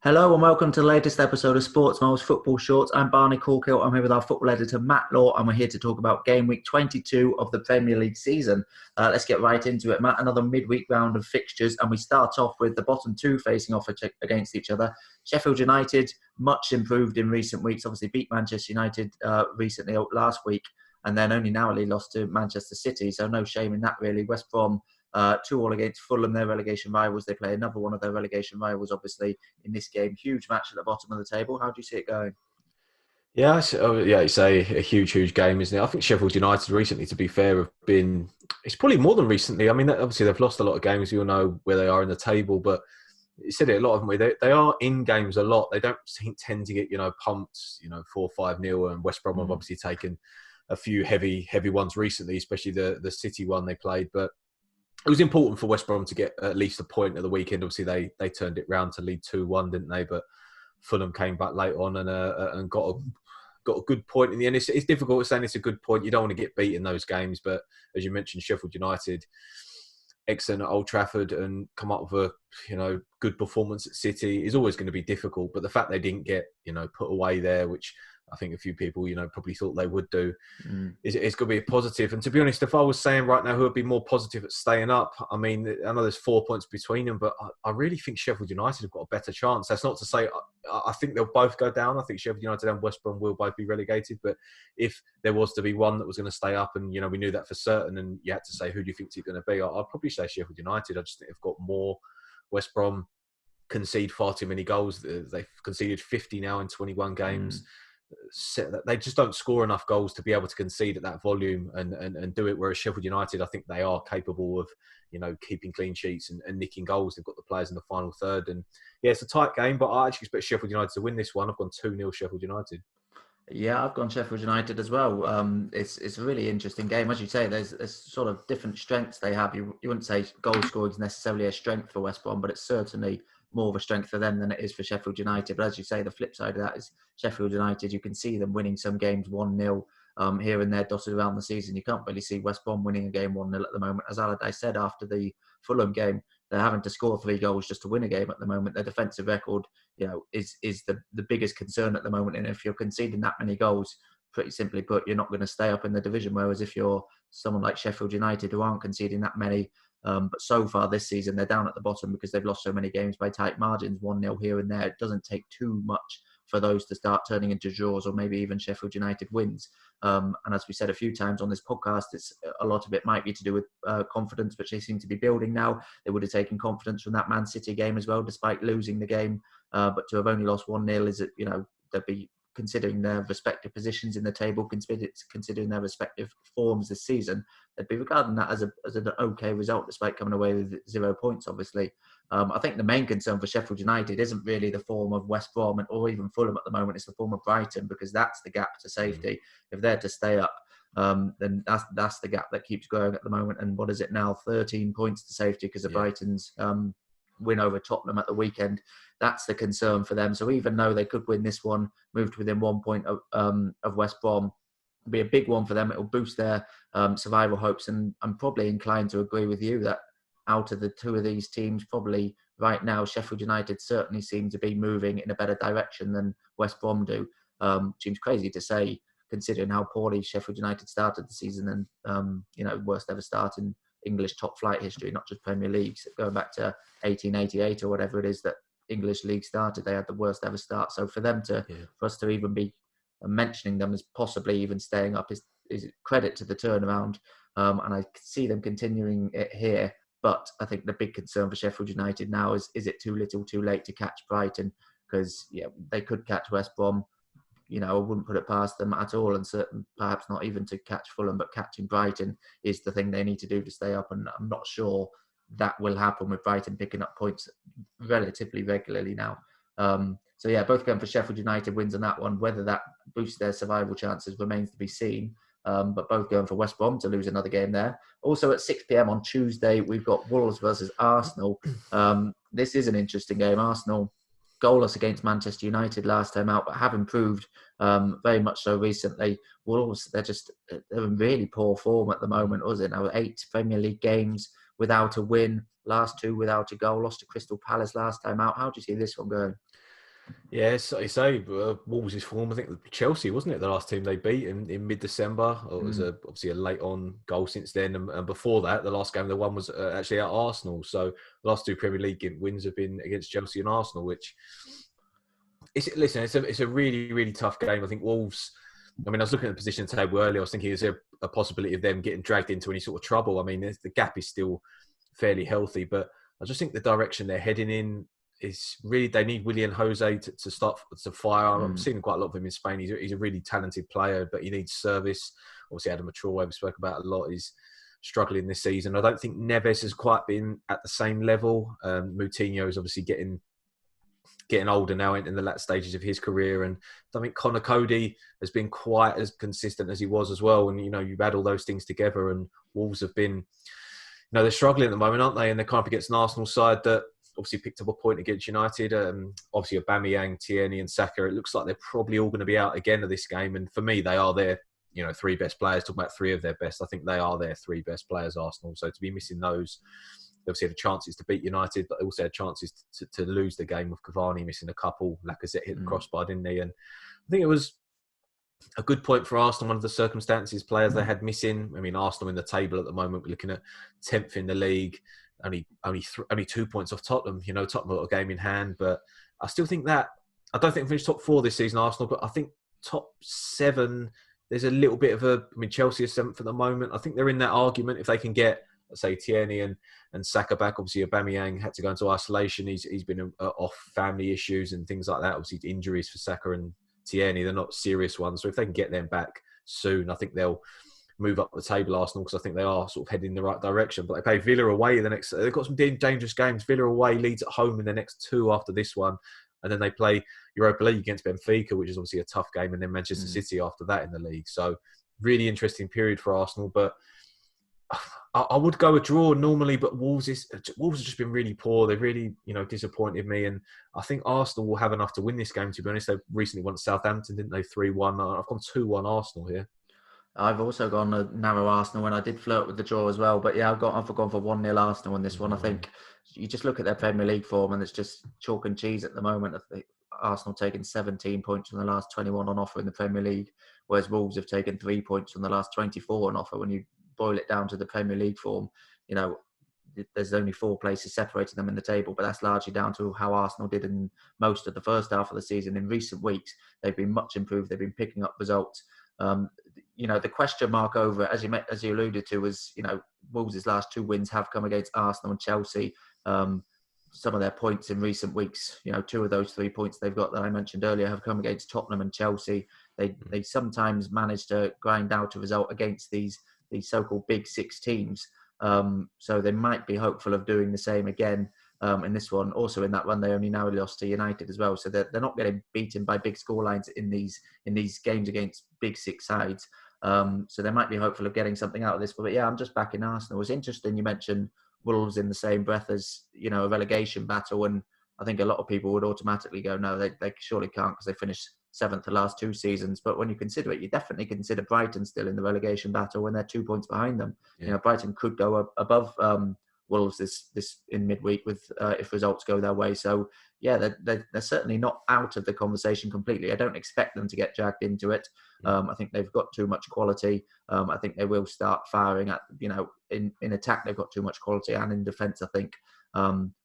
Hello and welcome to the latest episode of Sports Moles Football Shorts. I'm Barney Corkhill. I'm here with our football editor Matt Law, and we're here to talk about game week 22 of the Premier League season. Let's get right into it, Matt. Another midweek round of fixtures, and we start off with the bottom two facing off against each other. Sheffield United, much improved in recent weeks, obviously beat Manchester United recently last week, and then only narrowly lost to Manchester City, so no shame in that really. West Brom 2-2 against Fulham, their relegation rivals. They play another one of their relegation rivals, obviously, in this game. Huge match at the bottom of the table. How do you see it going? Yeah, it's a huge game, isn't it? I think Sheffield United recently, to be fair, have been. It's probably more than recently. I mean, obviously they've lost a lot of games. You all know where they are in the table, but you said it a lot of them. They are in games a lot. They don't tend to get pumped 4-5-0. And West Brom have obviously taken a few heavy ones recently, especially the City one they played. But it was important for West Brom to get at least a point at the weekend. Obviously they turned it round to lead 2-1, didn't they? But Fulham came back late on and got a good point in the end. It's difficult saying it's a good point. You don't want to get beat in those games, but as you mentioned, Sheffield United, excellent at Old Trafford, and come up with a good performance at City is always going to be difficult. But the fact they didn't get put away there, which I think a few people probably thought they would do, it's going to be a positive. And to be honest, if I was saying right now who would be more positive at staying up, I mean, I know there's 4 points between them, but I really think Sheffield United have got a better chance. That's not to say I think they'll both go down. I think Sheffield United and West Brom will both be relegated. But if there was to be one that was going to stay up, and we knew that for certain, and you had to say who do you think it's going to be, I'd probably say Sheffield United. I just think they've got more. West Brom concede far too many goals. They've conceded 50 now in 21 games. They just don't score enough goals to be able to concede at that volume and do it. Whereas Sheffield United, I think they are capable of keeping clean sheets and nicking goals. They've got the players in the final third, and yeah, it's a tight game. But I actually expect Sheffield United to win this one. I've gone 2-0 Sheffield United. Yeah, I've gone Sheffield United as well. It's a really interesting game. As you say, there's sort of different strengths they have. You wouldn't say goal scoring is necessarily a strength for West Brom, but it's certainly more of a strength for them than it is for Sheffield United. But as you say, the flip side of that is Sheffield United. You can see them winning some games 1-0 here and there dotted around the season. You can't really see West Brom winning a game 1-0 at the moment. As Allardyce said after the Fulham game, they're having to score 3 goals just to win a game at the moment. Their defensive record, is the biggest concern at the moment. And if you're conceding that many goals, pretty simply put, you're not going to stay up in the division. Whereas if you're someone like Sheffield United who aren't conceding that many, but so far this season, they're down at the bottom because they've lost so many games by tight margins, 1-0 here and there. It doesn't take too much for those to start turning into draws or maybe even Sheffield United wins. And as we said a few times on this podcast, it's a lot of it might be to do with confidence, which they seem to be building now. They would have taken confidence from that Man City game as well, despite losing the game. But to have only lost 1-0 is, they'll be considering their respective positions in the table, considering their respective forms this season, they'd be regarding that as an okay result, despite coming away with 0 points, obviously. I think the main concern for Sheffield United isn't really the form of West Brom or even Fulham at the moment. It's the form of Brighton, because that's the gap to safety. If they're to stay up, then that's the gap that keeps growing at the moment. And what is it now? 13 points to safety because of Brighton's win over Tottenham at the weekend. That's the concern for them. So even though they could win this one, moved within 1 point of West Brom, it'll be a big one for them. It'll boost their survival hopes. And I'm probably inclined to agree with you that out of the two of these teams, probably right now, Sheffield United certainly seem to be moving in a better direction than West Brom do. Seems crazy to say, considering how poorly Sheffield United started the season, and worst ever start in English top flight history, not just Premier League. So going back to 1888 or whatever it is that English league started, they had the worst ever start. So for us to even be mentioning them as possibly even staying up is credit to the turnaround. And I see them continuing it here. But I think the big concern for Sheffield United now is it too little too late to catch Brighton? Because they could catch West Brom. I wouldn't put it past them at all, and perhaps not even to catch Fulham, but catching Brighton is the thing they need to do to stay up, and I'm not sure that will happen with Brighton picking up points relatively regularly now. Both going for Sheffield United wins on that one. Whether that boosts their survival chances remains to be seen, but both going for West Brom to lose another game there. Also at 6 p.m. on Tuesday, we've got Wolves versus Arsenal. This is an interesting game. Arsenal goalless against Manchester United last time out, but have improved very much so recently. Wolves, they're in really poor form at the moment, was it? Now 8 Premier League games without a win, last 2 without a goal, lost to Crystal Palace last time out. How do you see this one going? Yeah, so you say Wolves' form. I think Chelsea, wasn't it, the last team they beat in mid-December? It was obviously a late-on goal since then, and before that, the last game they won was actually at Arsenal. So the last two Premier League wins have been against Chelsea and Arsenal, which listen, it's a really really tough game. I think Wolves. I mean, I was looking at the position table earlier. I was thinking, is there a possibility of them getting dragged into any sort of trouble? I mean, the gap is still fairly healthy, but I just think the direction they're heading in is really, they need Willian Jose to start to fire. I'm seeing quite a lot of him in Spain. He's a really talented player, but he needs service. Obviously, Adam Traore, we spoke about a lot, is struggling this season. I don't think Neves has quite been at the same level. Moutinho is obviously getting older now in the latter stages of his career, and I think Connor Cody has been quite as consistent as he was as well. And you add all those things together, and Wolves have been, they're struggling at the moment, aren't they? And they're kind of against an Arsenal side that obviously picked up a point against United. Obviously, Aubameyang, Tierney and Saka, it looks like they're probably all going to be out again of this game. And for me, they are their three best players. Talking about three of their best, I think they are their three best players, Arsenal. So to be missing those, they obviously had chances to beat United, but they also had chances to lose the game with Cavani missing a couple. Lacazette hit the crossbar, didn't he? And I think it was a good point for Arsenal, one of the circumstances players they had missing. I mean, Arsenal in the table at the moment, we're looking at 10th in the league, only 2 points off Tottenham. Tottenham got a game in hand, but I still think that, I don't think we finished top 4 this season, Arsenal, but I think top 7, there's a little bit of Chelsea are 7th at the moment. I think they're in that argument if they can get, let's say, Tierney and Saka back. Obviously, Aubameyang had to go into isolation. He's been off family issues and things like that. Obviously, injuries for Saka and Tierney, they're not serious ones. So if they can get them back soon, I think they'll move up the table, Arsenal, because I think they are sort of heading in the right direction. But they play Villa away the next. They've got some dangerous games. Villa away, Leeds at home in the next 2 after this one. And then they play Europa League against Benfica, which is obviously a tough game. And then Manchester City after that in the league. So really interesting period for Arsenal. But I would go a draw normally, but Wolves have just been really poor. They've really, disappointed me. And I think Arsenal will have enough to win this game, to be honest. They recently won Southampton, didn't they? 3-1. I've gone 2-1 Arsenal here. I've also gone a narrow Arsenal, and I did flirt with the draw as well. But yeah, I've gone for 1-0 Arsenal in this one. I think you just look at their Premier League form, and it's just chalk and cheese at the moment. I think Arsenal taking 17 points from the last 21 on offer in the Premier League, whereas Wolves have taken 3 points from the last 24 on offer. When you boil it down to the Premier League form, there's only 4 places separating them in the table, but that's largely down to how Arsenal did in most of the first half of the season. In recent weeks, they've been much improved. They've been picking up results. The question mark over it, as you alluded to, was, Wolves' last 2 wins have come against Arsenal and Chelsea. Some of their points in recent weeks, 2 of those 3 points they've got that I mentioned earlier have come against Tottenham and Chelsea. They sometimes manage to grind out a result against these so-called big 6 teams. So they might be hopeful of doing the same again in this one. Also in that run, they only now lost to United as well. So they're not getting beaten by big scorelines in these games against big 6 sides. So they might be hopeful of getting something out of this. But yeah, I'm just backing Arsenal. It was interesting you mentioned Wolves in the same breath as, a relegation battle. And I think a lot of people would automatically go, no, they surely can't, because they finished 7th the last 2 seasons. But when you consider it, you definitely consider Brighton still in the relegation battle when they're 2 points behind them. Yeah. Brighton could go above Wolves this in midweek with if results go their way. So yeah, they're certainly not out of the conversation completely. I don't expect them to get dragged into it. I think they've got too much quality. I think they will start firing at, in attack they've got too much quality, and in defence I think.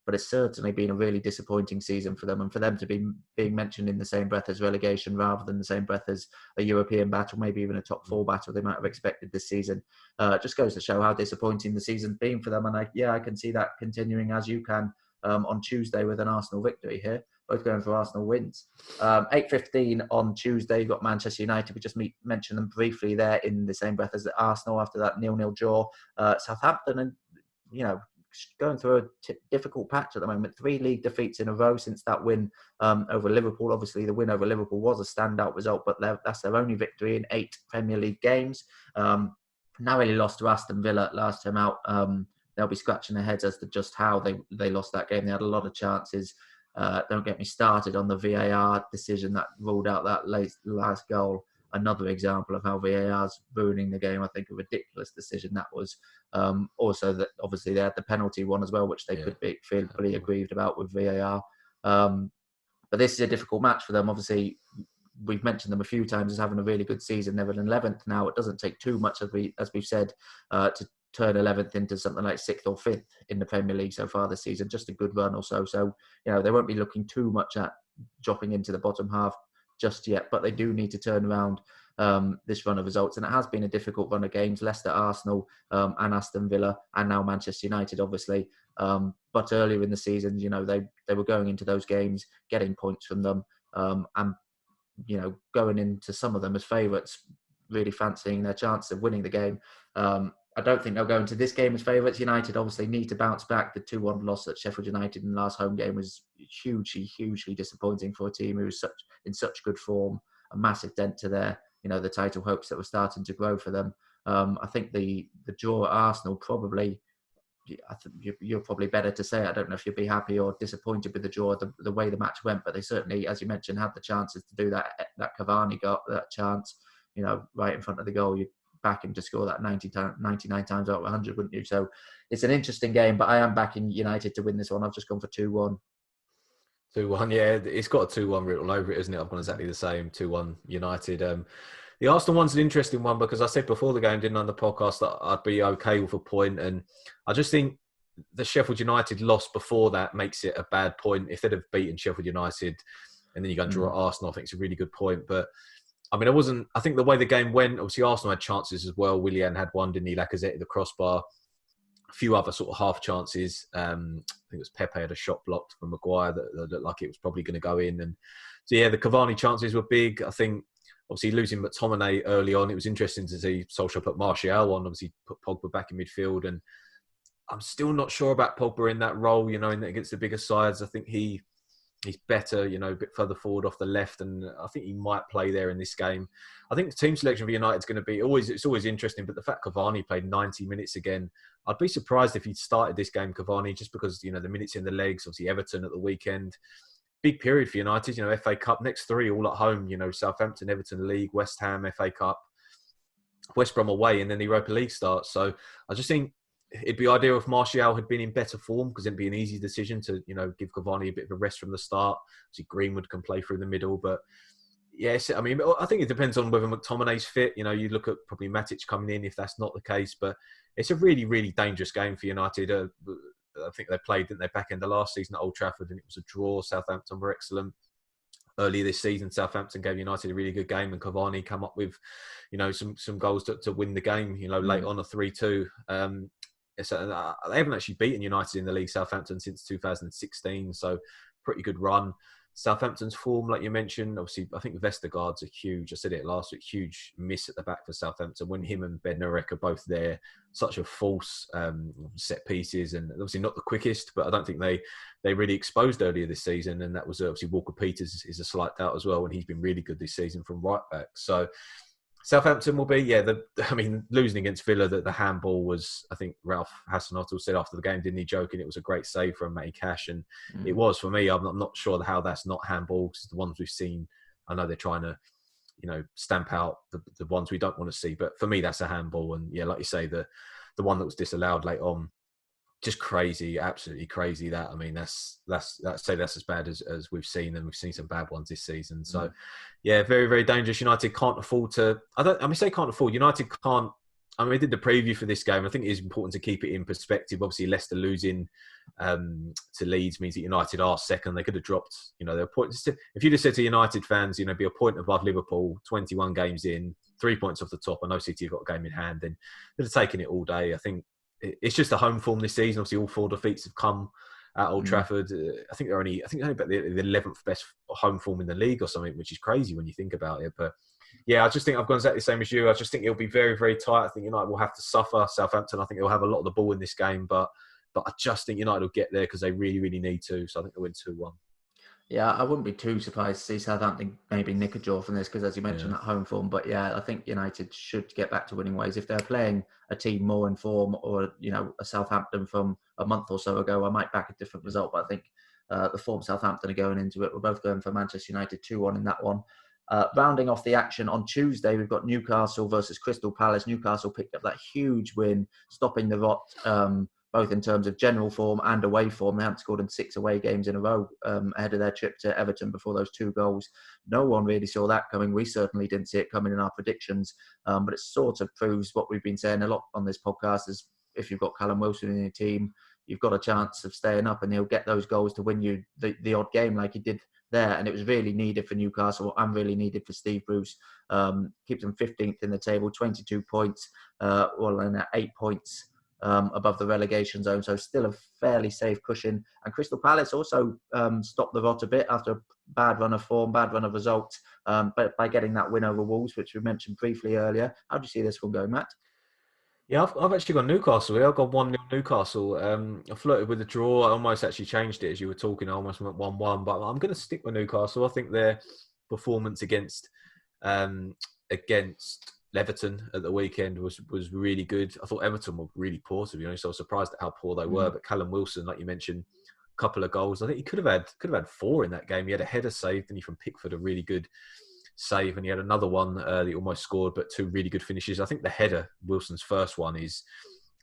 But it's certainly been a really disappointing season for them, and for them to be being mentioned in the same breath as relegation rather than the same breath as a European battle, maybe even a top 4 battle they might have expected this season, just goes to show how disappointing the season's been for them. And I can see that continuing, as you can, on Tuesday with an Arsenal victory here. Both going for Arsenal wins. 8:15 on Tuesday, you've got Manchester United. We just mentioned them briefly there in the same breath as the Arsenal after that 0-0 draw. Southampton, and going through a difficult patch at the moment. 3 league defeats in a row since that win over Liverpool. Obviously, the win over Liverpool was a standout result, but that's their only victory in 8 Premier League games. Narrowly lost to Aston Villa last time out. They'll be scratching their heads as to just how they lost that game. They had a lot of chances. Don't get me started on the VAR decision that ruled out that last goal. Another example of how VAR's ruining the game. I think a ridiculous decision that was. Also, that obviously they had the penalty one as well, which they could feel fully aggrieved about with VAR. But this is a difficult match for them. Obviously, we've mentioned them a few times as having a really good season. They're in 11th now. It doesn't take too much, as we've said, to turn 11th into something like 6th or 5th in the Premier League so far this season. Just a good run or so. So, they won't be looking too much at dropping into the bottom half just yet. But they do need to turn around this run of results. And it has been a difficult run of games. Leicester, Arsenal, and Aston Villa, and now Manchester United, obviously. But earlier in the season, they were going into those games, getting points from them, and going into some of them as favourites, really fancying their chance of winning the game. I don't think they'll go into this game as favourites. United obviously need to bounce back. The 2-1 loss at Sheffield United in the last home game was hugely disappointing for a team who was in such good form. A massive dent to their, the title hopes that were starting to grow for them. I think the draw at Arsenal probably, I think you're probably better to say. I don't know if you'd be happy or disappointed with the draw, the way the match went, but they certainly, as you mentioned, had the chances to do that. That Cavani got that chance, right in front of the goal. You back him to score that 99 times out of 100, wouldn't you? So it's an interesting game, but I am backing United to win this one. I've just gone for 2-1. 2-1, yeah. It's got a 2-1 written all over it, isn't it? I've gone exactly the same, 2-1 United. The Arsenal one's an interesting one because I said before the game, didn't I, on the podcast, that I'd be okay with a point. And I just think the Sheffield United loss before that makes it a bad point. If they'd have beaten Sheffield United and then you go and draw at Arsenal, I think it's a really good point. But I mean, I think the way the game went, obviously Arsenal had chances as well. Willian had one, didn't he? Lacazette, the crossbar. A few other sort of half chances. I think it was Pepe had a shot blocked from Maguire that looked like it was probably going to go in. And so, yeah, the Cavani chances were big. I think, obviously, losing McTominay early on, it was interesting to see Solskjaer put Martial on, obviously put Pogba back in midfield. And I'm still not sure about Pogba in that role, against the bigger sides. I think he's better, a bit further forward off the left, and I think he might play there in this game. I think the team selection for United is going to be it's always interesting, but the fact Cavani played 90 minutes again, I'd be surprised if he'd started this game, Cavani, just because, the minutes in the legs, obviously Everton at the weekend. Big period for United, FA Cup, next 3 all at home, Southampton, Everton League, West Ham, FA Cup, West Brom away, and then the Europa League starts. So I just think it'd be ideal if Martial had been in better form, because it'd be an easy decision to, give Cavani a bit of a rest from the start. Obviously, Greenwood can play through the middle, but yes, I mean, I think it depends on whether McTominay's fit. You look at probably Matic coming in if that's not the case, but it's a really, really dangerous game for United. I think they played, didn't they, back end of last season at Old Trafford, and it was a draw. Southampton were excellent. Earlier this season, Southampton gave United a really good game, and Cavani come up with, some goals to win the game, late on a 3-2. So they haven't actually beaten United in the league, Southampton, since 2016. So pretty good run. Southampton's form, like you mentioned, obviously, I think Vestergaard's I said it last week, huge miss at the back for Southampton. When him and Bednarek are both there, such a false set pieces, and obviously not the quickest, but I don't think they really exposed earlier this season. And that was obviously Walker Peters is a slight doubt as well, and he's been really good this season from right back. So Southampton will be, losing against Villa, the handball was, I think Ralph Hasenhuttl said after the game, didn't he, joking, it was a great save from Matty Cash, and it was for me. I'm not sure how that's not handball, because the ones we've seen, I know they're trying to, stamp out the ones we don't want to see, but for me, that's a handball. And yeah, like you say, the one that was disallowed late on, just crazy, absolutely crazy. That, I mean, that's as bad as we've seen, and we've seen some bad ones this season. So, yeah, very, very dangerous. United can't afford to. Can't afford. United can't. I mean, we did the preview for this game. I think it is important to keep it in perspective. Obviously, Leicester losing to Leeds means that United are second. They could have dropped, their points. If you'd have said to United fans, be a point above Liverpool, 21 games in, 3 points off the top. I know City have got a game in hand, then they'd have taken it all day. I think it's just a home form this season. Obviously, all 4 defeats have come at Old Trafford. I think they're only about the 11th best home form in the league or something, which is crazy when you think about it. But yeah, I just think I've gone exactly the same as you. I just think it'll be very, very tight. I think United will have to suffer. Southampton, I think they'll have a lot of the ball in this game, but I just think United will get there because they really, really need to. So I think they'll win 2-1. Yeah, I wouldn't be too surprised to see Southampton maybe nick a draw from this, because as you mentioned, that home form. But yeah, I think United should get back to winning ways. If they're playing a team more in form, or a Southampton from a month or so ago, I might back a different result. But I think the form Southampton are going into it, we're both going for Manchester United 2-1 in that one. Rounding off the action on Tuesday, we've got Newcastle versus Crystal Palace. Newcastle picked up that huge win, stopping the rot both in terms of general form and away form. They hadn't scored in 6 away games in a row ahead of their trip to Everton before those 2 goals. No one really saw that coming. We certainly didn't see it coming in our predictions, but it sort of proves what we've been saying a lot on this podcast is if you've got Callum Wilson in your team, you've got a chance of staying up, and he'll get those goals to win you the odd game like he did there. And it was really needed for Newcastle and really needed for Steve Bruce. Keeps them 15th in the table, 22 points, and 8 points above the relegation zone. So still a fairly safe cushion. And Crystal Palace also stopped the rot a bit after a bad run of form, bad run of results, but by getting that win over Wolves, which we mentioned briefly earlier. How do you see this one going, Matt? Yeah, I've actually got Newcastle here. I've got 1-0 Newcastle. I flirted with the draw. I almost actually changed it as you were talking. I almost went 1-1, but I'm going to stick with Newcastle. I think their performance against Everton at the weekend was really good. I thought Everton were really poor, to be honest. I was surprised at how poor they were. But Callum Wilson, like you mentioned, a couple of goals. I think he could have had 4 in that game. He had a header saved, and he from Pickford, a really good save, and he had another one that he almost scored, but 2 really good finishes. I think the header, Wilson's first one, is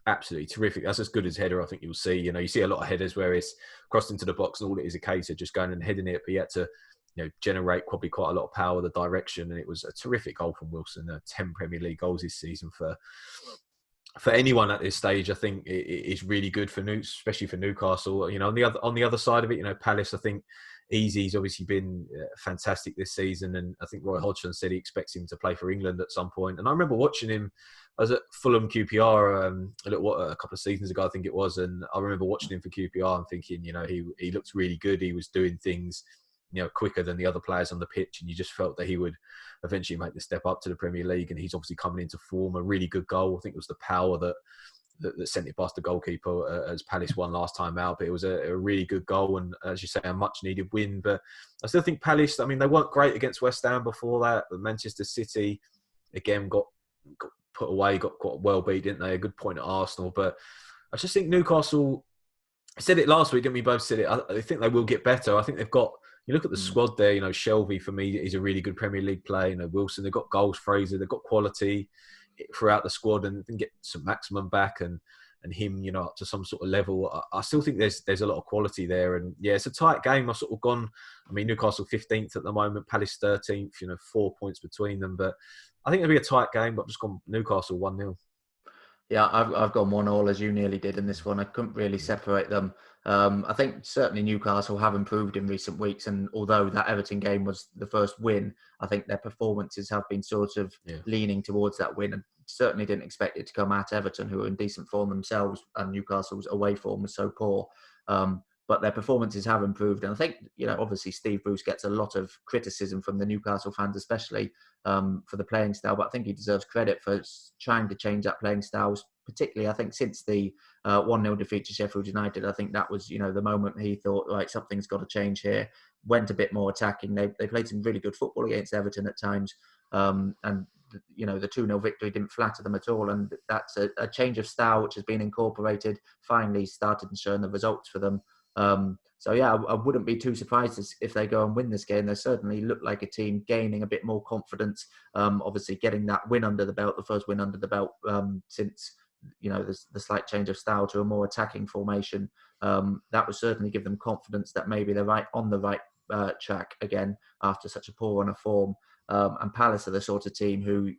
absolutely terrific. That's as good as header I think you'll see. You see a lot of headers where it's crossed into the box and all it is a case of just going and heading it, but he had to generate probably quite a lot of power, the direction, and it was a terrific goal from Wilson. 10 Premier League goals this season for anyone at this stage. I think it is really good for especially for Newcastle. On the other side of it, Palace, I think Easy's obviously been fantastic this season, and I think Roy Hodgson said he expects him to play for England at some point. And I remember watching him. I was at Fulham QPR a couple of seasons ago, I think it was, and I remember watching him for QPR and thinking, he looked really good. He was doing things, quicker than the other players on the pitch, and you just felt that he would eventually make the step up to the Premier League. And he's obviously coming into form. A really good goal. I think it was the power that sent it past the goalkeeper as Palace won last time out. But it was a really good goal, and as you say, a much needed win. But I still think Palace, they weren't great against West Ham before that. But Manchester City, again, got put away, got quite well beat, didn't they? A good point at Arsenal. But I just think Newcastle, I said it last week, didn't we both said it? I think they will get better. I think they've got, you look at the squad there, Shelby for me is a really good Premier League player. Wilson, they've got goals, Fraser, they've got quality throughout the squad, and can get some maximum back and him, up to some sort of level. I still think there's a lot of quality there, and yeah, it's a tight game. I've sort of gone. Newcastle 15th at the moment, Palace 13th. 4 points between them, but I think it'll be a tight game. But I've just gone Newcastle 1-0. Yeah, I've gone 1-1 as you nearly did in this one. I couldn't really separate them. I think certainly Newcastle have improved in recent weeks, and although that Everton game was the first win, I think their performances have been sort of leaning towards that win, and certainly didn't expect it to come at Everton, who are in decent form themselves, and Newcastle's away form was so poor. But their performances have improved. And I think, obviously Steve Bruce gets a lot of criticism from the Newcastle fans, especially for the playing style. But I think he deserves credit for trying to change that playing style, particularly, I think, since the 1-0 defeat to Sheffield United. I think that was, the moment he thought, right, something's got to change here. Went a bit more attacking. They played some really good football against Everton at times. And the 2-0 victory didn't flatter them at all. And that's a change of style which has been incorporated, finally started showing the results for them. So yeah, I wouldn't be too surprised if they go and win this game. They certainly look like a team gaining a bit more confidence. Obviously getting that win under the belt, the first win under the belt since the slight change of style to a more attacking formation. That would certainly give them confidence that maybe they're on the right track again after such a poor run of form. And Palace are the sort of team who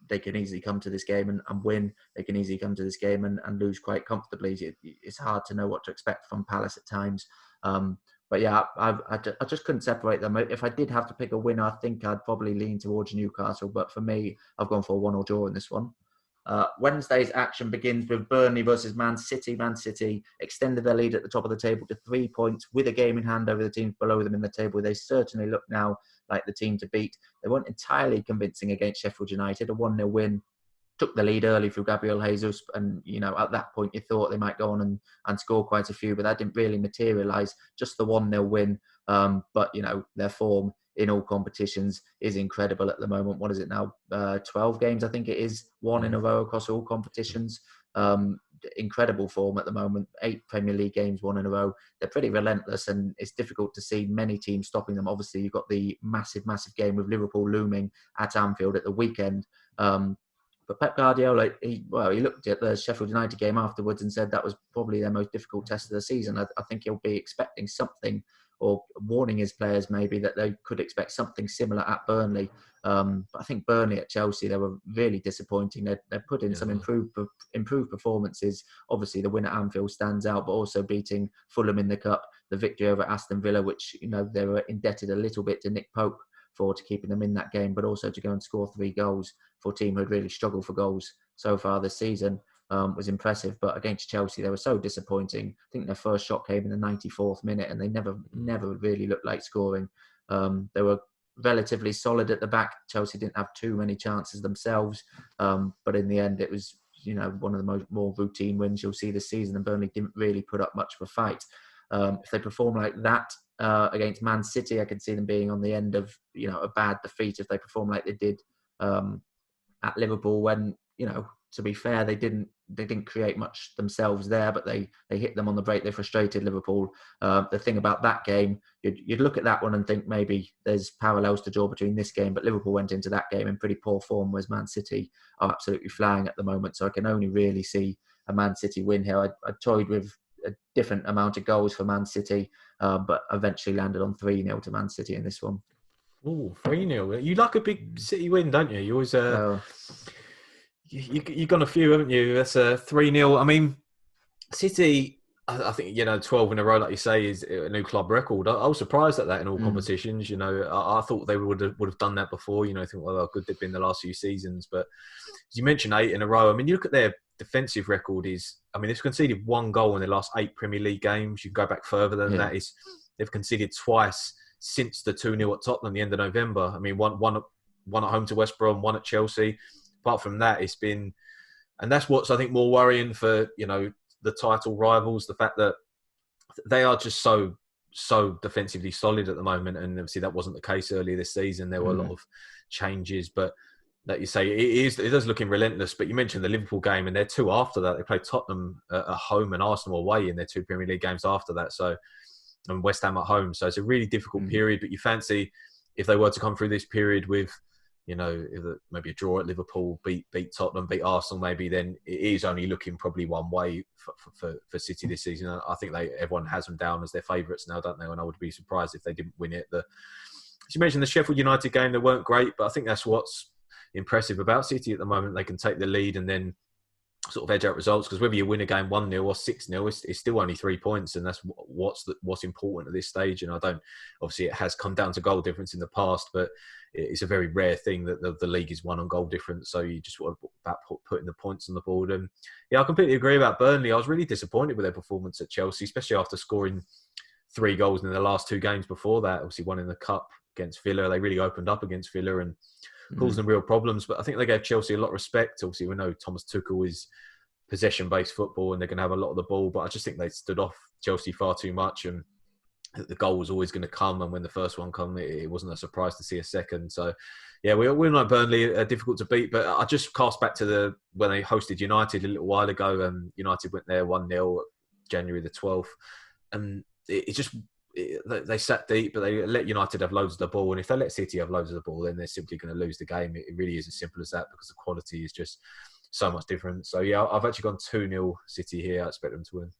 they can easily come to this game and win. They can easily come to this game and lose quite comfortably. It's hard to know what to expect from Palace at times. But yeah, I just couldn't separate them. If I did have to pick a winner, I think I'd probably lean towards Newcastle. But for me, I've gone for a 1-1 draw in this one. Wednesday's action begins with Burnley versus Man City. Man City extended their lead at the top of the table to 3 points with a game in hand over the teams below them in the table. They certainly look now like the team to beat. They weren't entirely convincing against Sheffield United. A 1-0 win, took the lead early through Gabriel Jesus, and at that point you thought they might go on and score quite a few, but that didn't really materialise. Just the 1-0 win, but their form in all competitions is incredible at the moment. What is it now? 12 games, I think it is, won in a row across all competitions. Incredible form at the moment. 8 Premier League games won in a row. They're pretty relentless, and it's difficult to see many teams stopping them. Obviously, you've got the massive game with Liverpool looming at Anfield at the weekend. But But Pep Guardiola, he looked at the Sheffield United game afterwards and said that was probably their most difficult test of the season. I think he'll be expecting something, or warning his players maybe that they could expect something similar at Burnley. But I think Burnley at Chelsea, they were really disappointing. They put in some improved performances. Obviously, the win at Anfield stands out, but also beating Fulham in the Cup, the victory over Aston Villa, which they were indebted a little bit to Nick Pope for keeping them in that game, but also to go and score 3 goals for a team who had really struggled for goals so far this season. Was impressive, but against Chelsea they were so disappointing. I think their first shot came in the 94th minute, and they never really looked like scoring. They were relatively solid at the back. Chelsea didn't have too many chances themselves, but in the end it was one of the more routine wins you'll see this season, and Burnley didn't really put up much of a fight. If they perform like that against Man City, I could see them being on the end of a bad defeat if they perform like they did at Liverpool, when to be fair, they didn't create much themselves there, but they hit them on the break. They frustrated Liverpool. The thing about that game, you'd look at that one and think maybe there's parallels to draw between this game, but Liverpool went into that game in pretty poor form, whereas Man City are absolutely flying at the moment. So I can only really see a Man City win here. I toyed with a different amount of goals for Man City, but eventually landed on 3-0 to Man City in this one. Oh, 3-0. You like a big City win, don't you? You always... You've gone a few, haven't you? That's a 3-0. I mean, City, I think, 12 in a row, like you say, is a new club record. I was surprised at that in all competitions. I thought they would have done that before. I think, well, how good they've been the last few seasons. But as you mentioned, 8 in a row. I mean, you look at their defensive record they've conceded 1 goal in their last 8 Premier League games. You can go back further than that. They've conceded twice since the 2-0 at Tottenham, the end of November. I mean, one at home to West Brom, 1 at Chelsea. Apart from that, it's been, and that's what's I think more worrying for the title rivals, the fact that they are just so defensively solid at the moment, and obviously that wasn't the case earlier this season. There were a lot of changes, but like you say, it is looking relentless. But you mentioned the Liverpool game, and they're 2 after that. They played Tottenham at home and Arsenal away in their 2 Premier League games after that. So, and West Ham at home. So it's a really difficult period. But you fancy if they were to come through this period with maybe a draw at Liverpool, beat Tottenham, beat Arsenal, maybe, then it is only looking probably one way for City this season. I think everyone has them down as their favourites now, don't they? And I would be surprised if they didn't win it. As you mentioned, the Sheffield United game, they weren't great, but I think that's what's impressive about City at the moment. They can take the lead and then sort of edge out results, because whether you win a game 1-0 or 6-0, it's still only 3 points, and that's what's important at this stage. And obviously it has come down to goal difference in the past, but it's a very rare thing that the league is won on goal difference. So you just want about putting the points on the board. And I completely agree about Burnley. I was really disappointed with their performance at Chelsea, especially after scoring 3 goals in the last 2 games before that. Obviously, one in the Cup against Villa. They really opened up against Villa and caused them real problems. But I think they gave Chelsea a lot of respect. Obviously, we know Thomas Tuchel is possession-based football and they're going to have a lot of the ball. But I just think they stood off Chelsea far too much, and the goal was always going to come. And when the first one came, it wasn't a surprise to see a second. So, yeah, we know Burnley are difficult to beat. But I just cast back to when they hosted United a little while ago. United went there 1-0 January the 12th. And they sat deep, but they let United have loads of the ball. And if they let City have loads of the ball, then they're simply going to lose the game. It really is as simple as that, because the quality is just so much different. So, yeah, I've actually gone 2-0 City here. I expect them to win.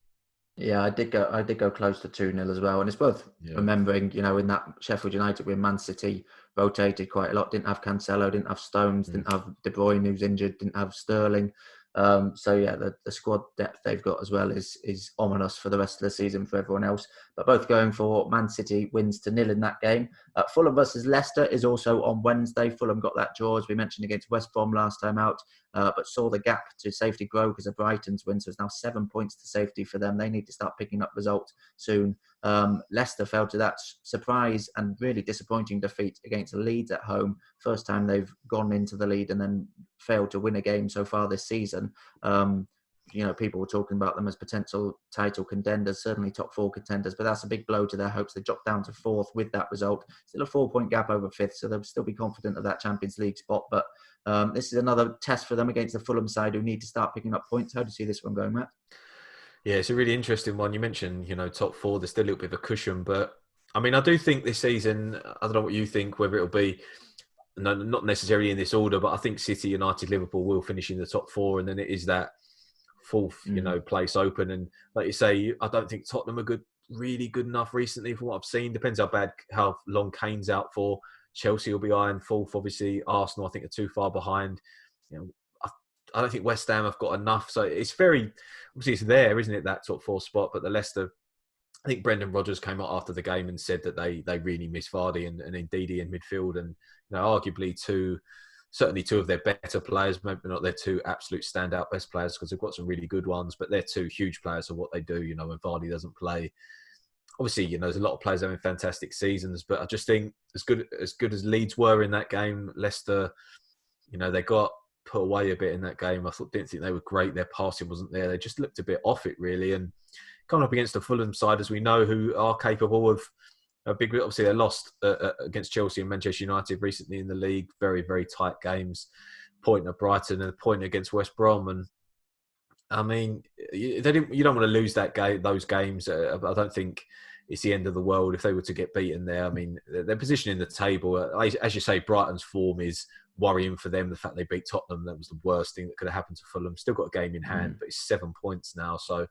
Yeah, I did go close to 2-0 as well. And it's worth remembering, in that Sheffield United win, Man City rotated quite a lot. Didn't have Cancelo, didn't have Stones, didn't have De Bruyne, who's injured, didn't have Sterling. So yeah, the squad depth they've got as well is ominous for the rest of the season for everyone else. But both going for Man City wins to 0 in that game. Fulham versus Leicester is also on Wednesday. Fulham got that draw, as we mentioned, against West Brom last time out, but saw the gap to safety grow because of Brighton's win. So it's now 7 points to safety for them. They need to start picking up results soon. Leicester fell to that surprise and really disappointing defeat against Leeds at home. First time they've gone into the lead and then failed to win a game so far this season. People were talking about them as potential title contenders, certainly top 4 contenders, but that's a big blow to their hopes. They dropped down to 4th with that result. Still a 4-point gap over 5th, so they'll still be confident of that Champions League spot. But this is another test for them against the Fulham side, who need to start picking up points. How do you see this one going, Matt? Yeah, it's a really interesting one. You mentioned, top 4, there's still a little bit of a cushion, but I mean, I do think this season, I don't know what you think, whether it'll be, no, not necessarily in this order, but I think City, United, Liverpool will finish in the top four, and then it is that fourth, place open. And like you say, I don't think Tottenham are really good enough recently from what I've seen. Depends how long Kane's out for. Chelsea will be eyeing fourth, obviously. Arsenal, I think, are too far behind. I don't think West Ham have got enough. So it's obviously it's there, isn't it, that top four spot? But the Leicester, I think Brendan Rodgers came out after the game and said that they really miss Vardy and Ndidi in midfield, and arguably certainly two of their better players, maybe not their two absolute standout best players because they've got some really good ones, but they're two huge players for what they do. When Vardy doesn't play, obviously there's a lot of players having fantastic seasons, but I just think as good as Leeds were in that game, Leicester, they got put away a bit in that game. Didn't think they were great. Their passing wasn't there. They just looked a bit off it really, and coming up against the Fulham side, as we know, who are capable of a big. Obviously, they lost against Chelsea and Manchester United recently in the league. Very, very tight games. Point at Brighton and a point against West Brom. And I mean, you don't want to lose those games. I don't think it's the end of the world if they were to get beaten there. I mean, their position in the table, as you say, Brighton's form is worrying for them. The fact they beat Tottenham, that was the worst thing that could have happened to Fulham. Still got a game in hand, but it's 7 points now. So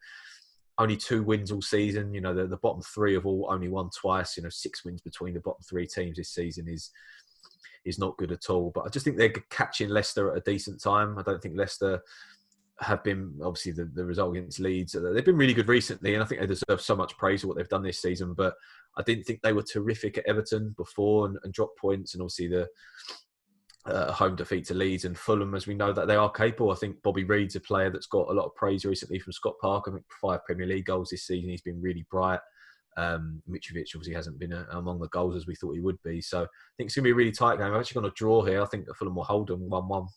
only 2 wins all season. The bottom three have all only won twice. 6 wins between the bottom 3 teams this season is not good at all. But I just think they're catching Leicester at a decent time. I don't think Leicester have been, obviously, the result against Leeds. They've been really good recently, and I think they deserve so much praise for what they've done this season. But I didn't think they were terrific at Everton before and dropped points. And obviously the home defeat to Leeds and Fulham, as we know that they are capable. I think Bobby Reid's a player that's got a lot of praise recently from Scott Park. I think 5 Premier League goals this season. He's been really bright. Mitrovic obviously hasn't been among the goals as we thought he would be. So I think it's going to be a really tight game. I've actually got a draw here. I think Fulham will hold them 1-1.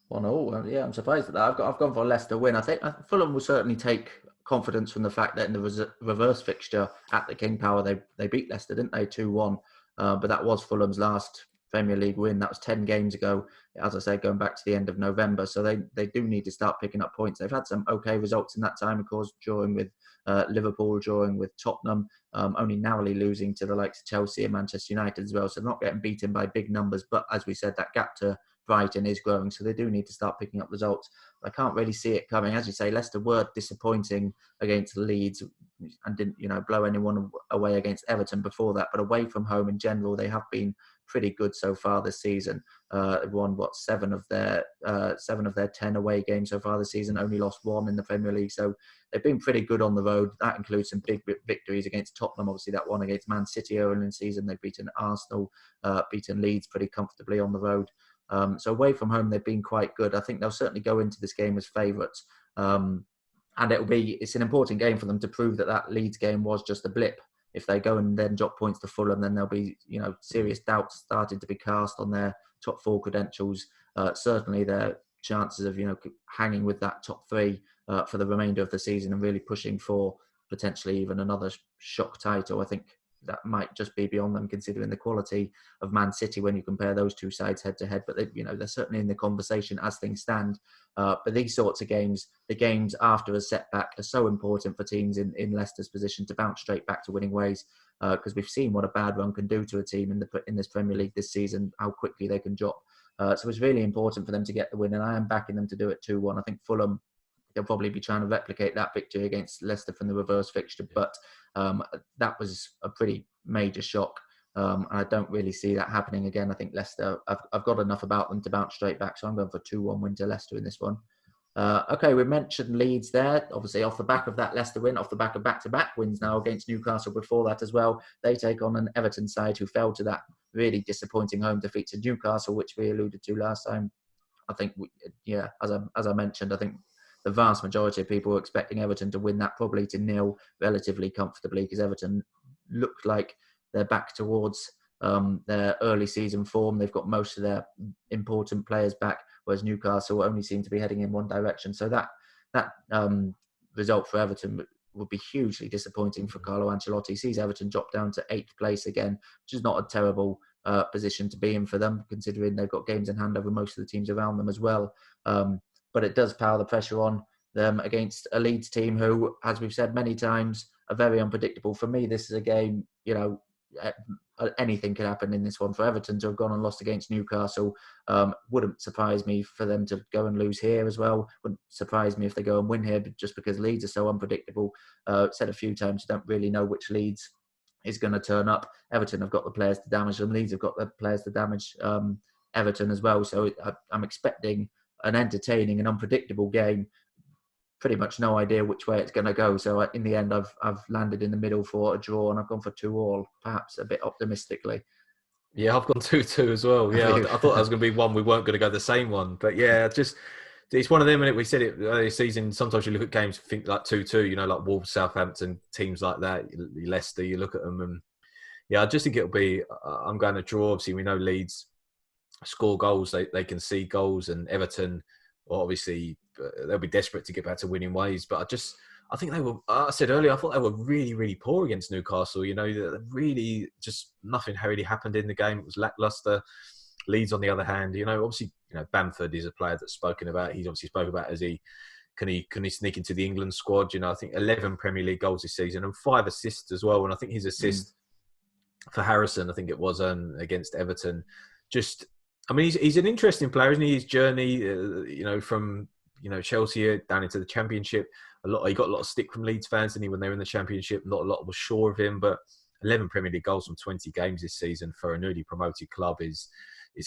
1-1. Yeah, I'm surprised at that. I've gone for a Leicester win. I think Fulham will certainly take confidence from the fact that in the reverse fixture at the King Power, they beat Leicester, didn't they? 2-1. But that was Fulham's last Premier League win. That was 10 games ago, as I said, going back to the end of November. So they do need to start picking up points. They've had some okay results in that time, of course, drawing with Liverpool, drawing with Tottenham, only narrowly losing to the likes of Chelsea and Manchester United as well. So not getting beaten by big numbers. But as we said, that gap to Brighton is growing. So they do need to start picking up results. But I can't really see it coming. As you say, Leicester were disappointing against Leeds and didn't, blow anyone away against Everton before that. But away from home in general, they have been pretty good so far this season. They've won 7 of their 10 away games so far this season. Only lost 1 in the Premier League, so they've been pretty good on the road. That includes some big victories against Tottenham. Obviously, that one against Man City earlier in the season. They've beaten Arsenal, beaten Leeds pretty comfortably on the road. So away from home, they've been quite good. I think they'll certainly go into this game as favourites. And it's an important game for them to prove that Leeds game was just a blip. If they go and then drop points to Fulham, then there'll be, serious doubts starting to be cast on their top 4 credentials. Certainly their chances of, hanging with that top 3 for the remainder of the season and really pushing for potentially even another shock title. I think that might just be beyond them, considering the quality of Man City when you compare those two sides head to head. But they're certainly in the conversation as things stand. But these sorts of games, the games after a setback, are so important for teams in Leicester's position to bounce straight back to winning ways. Because we've seen what a bad run can do to a team in this Premier League this season, how quickly they can drop. So it's really important for them to get the win, and I am backing them to do it 2-1. I think Fulham, they'll probably be trying to replicate that victory against Leicester from the reverse fixture, but that was a pretty major shock. And I don't really see that happening again. I think Leicester, I've got enough about them to bounce straight back, so I'm going for 2-1 win to Leicester in this one. Okay, we mentioned Leeds there. Obviously, off the back of that Leicester win, off the back of back-to-back wins now against Newcastle before that as well. They take on an Everton side who fell to that really disappointing home defeat to Newcastle, which we alluded to last time. I think, as I mentioned, I think the vast majority of people were expecting Everton to win that probably to 0 relatively comfortably, because Everton looked like they're back towards their early season form. They've got most of their important players back, whereas Newcastle only seem to be heading in one direction. So that result for Everton would be hugely disappointing for Carlo Ancelotti. Sees Everton drop down to 8th place again, which is not a terrible position to be in for them, considering they've got games in hand over most of the teams around them as well. But it does pile the pressure on them against a Leeds team who, as we've said many times, are very unpredictable. For me, this is a game, anything could happen in this one. For Everton to have gone and lost against Newcastle, wouldn't surprise me for them to go and lose here as well. Wouldn't surprise me if they go and win here, just because Leeds are so unpredictable. Said a few times, you don't really know which Leeds is going to turn up. Everton have got the players to damage them. Leeds have got the players to damage Everton as well. So I'm expecting an entertaining and unpredictable game. Pretty much no idea which way it's going to go. So in the end, I've landed in the middle for a draw, and I've gone for 2-2, perhaps a bit optimistically. Yeah, I've gone 2-2 as well. Yeah, I thought that was going to be one. We weren't going to go the same one. But yeah, it's one of them. And we said it earlier season. Sometimes you look at games, think like 2-2, like Wolves, Southampton, teams like that, Leicester, you look at them. And yeah, I just think it'll be, I'm going to draw. Obviously, we know Leeds score goals. They can see goals, and Everton, well, obviously, they'll be desperate to get back to winning ways. But I think they were, I said earlier, I thought they were really, really poor against Newcastle. Really just nothing really happened in the game. It was lackluster. Leeds, on the other hand, obviously, Bamford is a player that's spoken about. He's obviously spoken about as can he sneak into the England squad? I think 11 Premier League goals this season and 5 assists as well. And I think his assist for Harrison, I think it was against Everton. He's an interesting player, isn't he? His journey, from Chelsea down into the Championship. He got a lot of stick from Leeds fans, didn't he, when they were in the Championship? Not a lot was sure of him, but 11 Premier League goals from 20 games this season for a newly promoted club is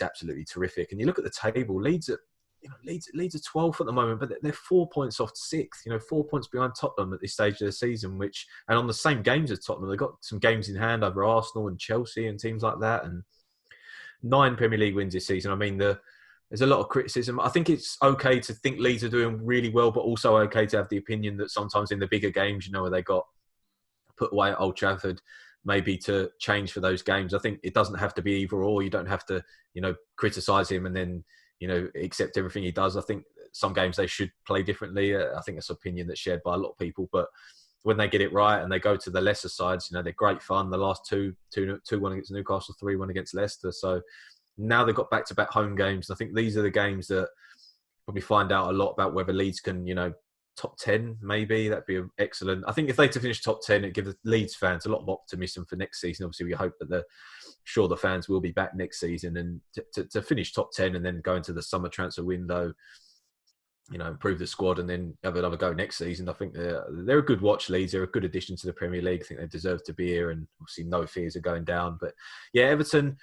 absolutely terrific. And you look at the table, Leeds are 12th at the moment, but they're 4 points off 6th. 4 points behind Tottenham at this stage of the season, and on the same games as Tottenham, they've got some games in hand over Arsenal and Chelsea and teams like that, and 9 Premier League wins this season. There's a lot of criticism. I think it's okay to think Leeds are doing really well, but also okay to have the opinion that sometimes in the bigger games, where they got put away at Old Trafford, maybe to change for those games. I think it doesn't have to be either or. You don't have to, criticise him and then, accept everything he does. I think some games they should play differently. I think it's an opinion that's shared by a lot of people. But when they get it right and they go to the lesser sides, they're great fun. The last 2-1 against Newcastle, 3-1 against Leicester. So now they've got back-to-back home games. I think these are the games that probably find out a lot about whether Leeds can, top 10 maybe. That'd be excellent. I think if they to finish top 10, it gives the Leeds fans a lot of optimism for next season. Obviously, we hope that the fans will be back next season, and to finish top 10 and then go into the summer transfer window, improve the squad and then have another go next season. I think they're a good watch, Leeds. They're a good addition to the Premier League. I think they deserve to be here, and obviously no fears of going down. But yeah, Everton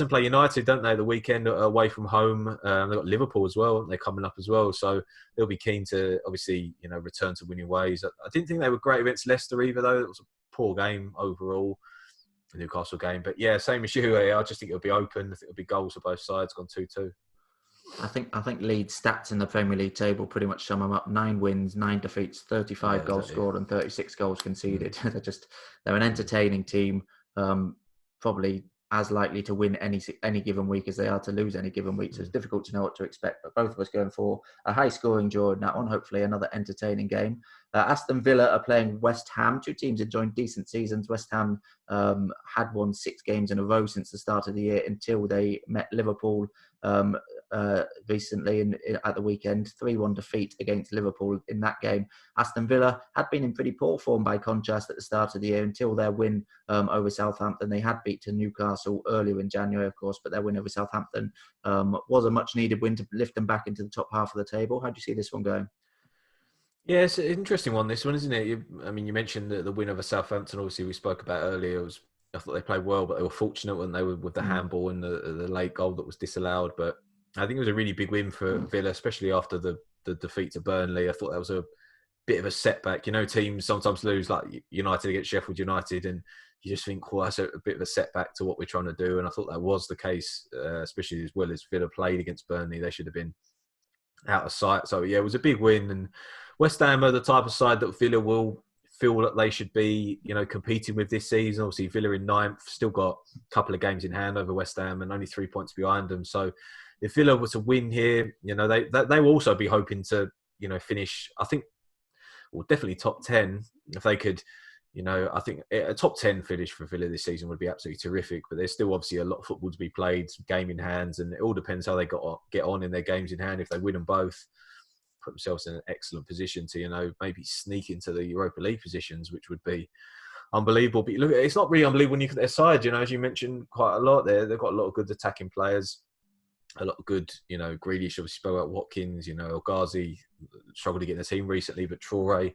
play United, don't they, the weekend away from home. They've got Liverpool as well. They're coming up as well. So they'll be keen to, obviously, return to winning ways. I didn't think they were great against Leicester either, though. It was a poor game overall, the Newcastle game. But yeah, same as you. I just think it'll be open. I think it'll be goals for both sides, gone 2-2. I think Leeds' stats in the Premier League table pretty much sum them up. 9 wins, 9 defeats, 35 goals scored and 36 goals conceded. They're an entertaining team, probably as likely to win any given week as they are to lose any given week. So it's difficult to know what to expect. But both of us going for a high-scoring draw in that one. Hopefully another entertaining game. Aston Villa are playing West Ham. 2 teams enjoying decent seasons. West Ham had won 6 games in a row since the start of the year until they met Liverpool recently at the weekend. 3-1 defeat against Liverpool in that game. Aston Villa had been in pretty poor form by contrast at the start of the year until their win over Southampton. They had beaten Newcastle earlier in January, of course, but their win over Southampton was a much needed win to lift them back into the top half of the table. How do you see this one going? Yeah, it's an interesting one, this one, isn't it? You mentioned the win over Southampton, obviously, we spoke about earlier. I thought they played well, but they were fortunate when they were with the handball and the late goal that was disallowed. But I think it was a really big win for Villa, especially after the defeat to Burnley. I thought that was a bit of a setback. Teams sometimes lose, like United against Sheffield United, and you just think, well, that's a bit of a setback to what we're trying to do. And I thought that was the case, especially as well as Villa played against Burnley. They should have been out of sight. So, yeah, it was a big win. And West Ham are the type of side that Villa will feel that they should be, competing with this season. Obviously, Villa in 9th, still got a couple of games in hand over West Ham and only 3 points behind them. So if Villa were to win here, they will also be hoping to, finish, I think, well, definitely top 10. If they could, I think a top 10 finish for Villa this season would be absolutely terrific. But there's still obviously a lot of football to be played, some game in hands, and it all depends how they get on in their games in hand. If they win them both, put themselves in an excellent position to, maybe sneak into the Europa League positions, which would be unbelievable. But look, it's not really unbelievable when you look at their side. As you mentioned quite a lot there, they've got a lot of good attacking players, a lot of good, Grealish obviously spoke about Watkins, El Ghazi struggled to get in the team recently, but Traore,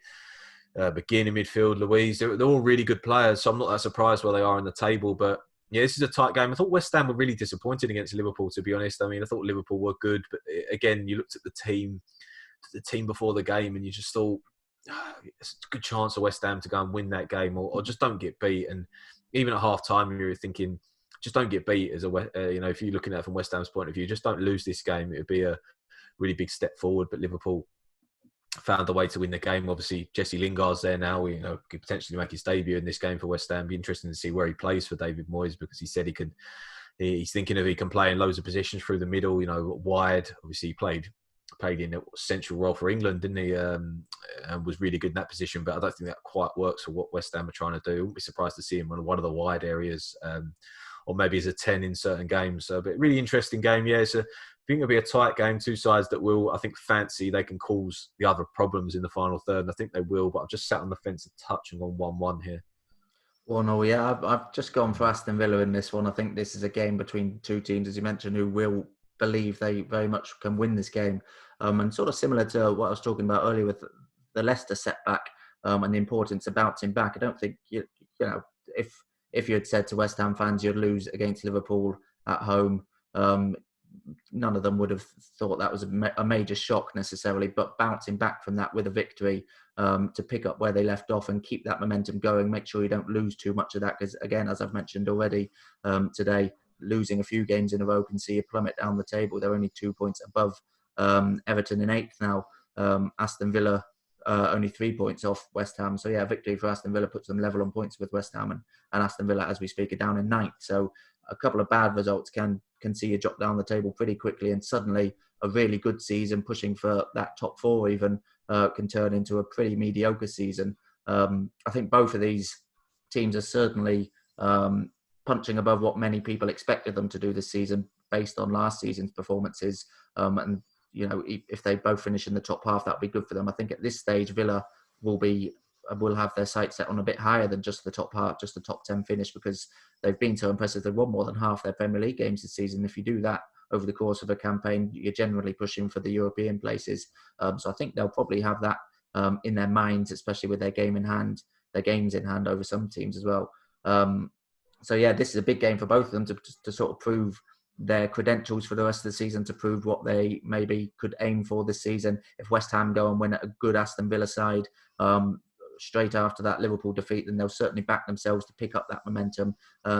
McGinn in midfield, Louise, they're all really good players. So I'm not that surprised where they are in the table. But yeah, this is a tight game. I thought West Ham were really disappointed against Liverpool, to be honest. I mean, I thought Liverpool were good, but again, you looked at the team before the game, and you just thought it's a good chance for West Ham to go and win that game, or just don't get beat. And even at half time, you were thinking, just don't get beat as if you're looking at it from West Ham's point of view, just don't lose this game. It would be a really big step forward. But Liverpool found a way to win the game. Obviously, Jesse Lingard's there now. Could potentially make his debut in this game for West Ham. Be interesting to see where he plays for David Moyes, because he said he's thinking of he can play in loads of positions through the middle. Wide. Obviously, he played in a central role for England, didn't he? And was really good in that position. But I don't think that quite works for what West Ham are trying to do. I wouldn't be surprised to see him on one of the wide areas. Or maybe as a 10 in certain games. So, but really interesting game. Yeah, I think it'll be a tight game. Two sides that will, I think, fancy they can cause the other problems in the final third. And I think they will, but I've just sat on the fence a touch and gone 1-1 here. Well, no, yeah, I've just gone for Aston Villa in this one. I think this is a game between two teams, as you mentioned, who will believe they very much can win this game. And sort of similar to what I was talking about earlier with the Leicester setback and the importance of bouncing back. I don't think, if you had said to West Ham fans you'd lose against Liverpool at home, none of them would have thought that was a major shock necessarily. But bouncing back from that with a victory to pick up where they left off and keep that momentum going, make sure you don't lose too much of that. Because again, as I've mentioned already today, losing a few games in a row can see you plummet down the table. They're only 2 points above Everton in 8th now. Aston Villa only 3 points off West Ham. So yeah, victory for Aston Villa puts them level on points with West Ham, and Aston Villa, as we speak, are down in 9th. So a couple of bad results can see you drop down the table pretty quickly, and suddenly a really good season pushing for that top 4 even can turn into a pretty mediocre season. I think both of these teams are certainly punching above what many people expected them to do this season based on last season's performances. And if they both finish in the top half, that would be good for them. I think at this stage, Villa will have their sights set on a bit higher than just the top half, just the top 10 finish, because they've been so impressive. They've won more than half their Premier League games this season. If you do that over the course of a campaign, you're generally pushing for the European places. So I think they'll probably have that in their minds, especially with their games in hand over some teams as well. So yeah, this is a big game for both of them to sort of prove their credentials for the rest of the season, to prove what they maybe could aim for this season. If West Ham go and win at a good Aston Villa side straight after that Liverpool defeat, then they'll certainly back themselves to pick up that momentum,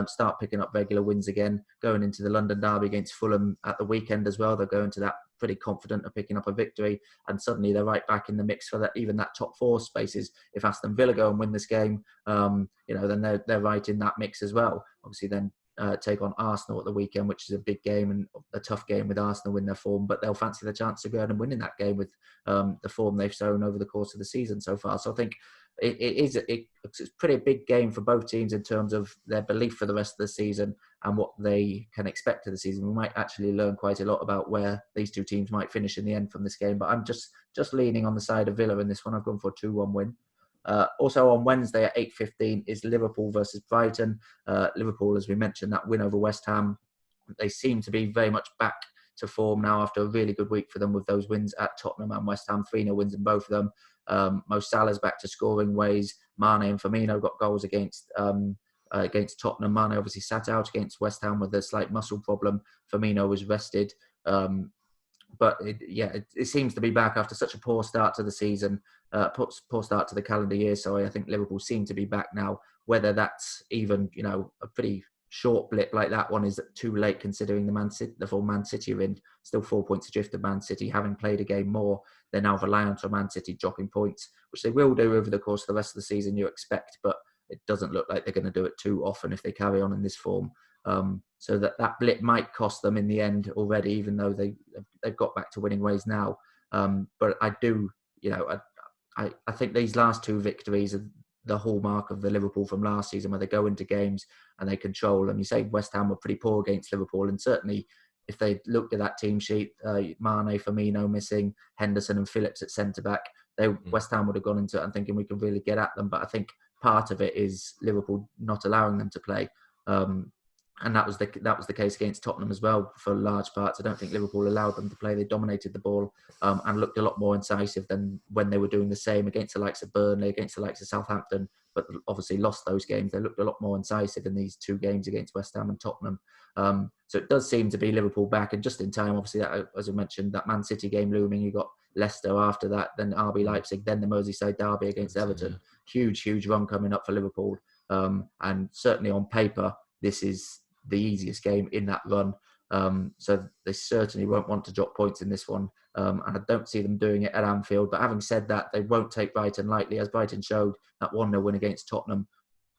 start picking up regular wins again, going into the London derby against Fulham at the weekend as well. They'll go into that pretty confident of picking up a victory, and suddenly they're right back in the mix for that, even that top 4 spaces. If Aston Villa go and win this game, then they're right in that mix as well. Obviously then take on Arsenal at the weekend, which is a big game and a tough game with Arsenal in their form, but they'll fancy the chance to go out and win in that game with the form they've shown over the course of the season so far. So I think it's a pretty big game for both teams in terms of their belief for the rest of the season and what they can expect of the season. We might actually learn quite a lot about where these two teams might finish in the end from this game, but I'm just leaning on the side of Villa in this one. I've gone for a 2-1 win. Also on Wednesday at 8:15 is Liverpool versus Brighton. Liverpool, as we mentioned, that win over West Ham, they seem to be very much back to form now after a really good week for them with those wins at Tottenham and West Ham, 3-0 wins in both of them. Mo Salah's back to scoring ways. Mane and Firmino got goals against Tottenham. Mane obviously sat out against West Ham with a slight muscle problem. Firmino was rested. But it seems to be back after such a poor start to the season, poor start to the calendar year. So I think Liverpool seem to be back now. Whether that's even a pretty short blip like that one is too late, considering the full Man City are in, still 4 points adrift of Man City, having played a game more. They're now reliant on Man City dropping points, which they will do over the course of the rest of the season, you expect, but it doesn't look like they're going to do it too often if they carry on in this form. So that blip might cost them in the end already, even though they've got back to winning ways now. But I do, I think these last 2 victories are the hallmark of the Liverpool from last season, where they go into games and they control. And you say West Ham were pretty poor against Liverpool, and certainly if they looked at that team sheet, Mane, Firmino missing, Henderson and Phillips at centre back, West Ham would have gone into it and thinking we can really get at them. But I think part of it is Liverpool not allowing them to play. And that was the case against Tottenham as well for large parts. I don't think Liverpool allowed them to play. They dominated the ball and looked a lot more incisive than when they were doing the same against the likes of Burnley, against the likes of Southampton, but obviously lost those games. They looked a lot more incisive in these 2 games against West Ham and Tottenham. So it does seem to be Liverpool back, and just in time. Obviously, that, as I mentioned, that Man City game looming. You got Leicester after that, then RB Leipzig, then the Merseyside derby against Everton. Huge run coming up for Liverpool. And certainly on paper, this is the easiest game in that run. So they certainly won't want to drop points in this one. And I don't see them doing it at Anfield. But having said that, they won't take Brighton lightly. As Brighton showed, that 1-0 win against Tottenham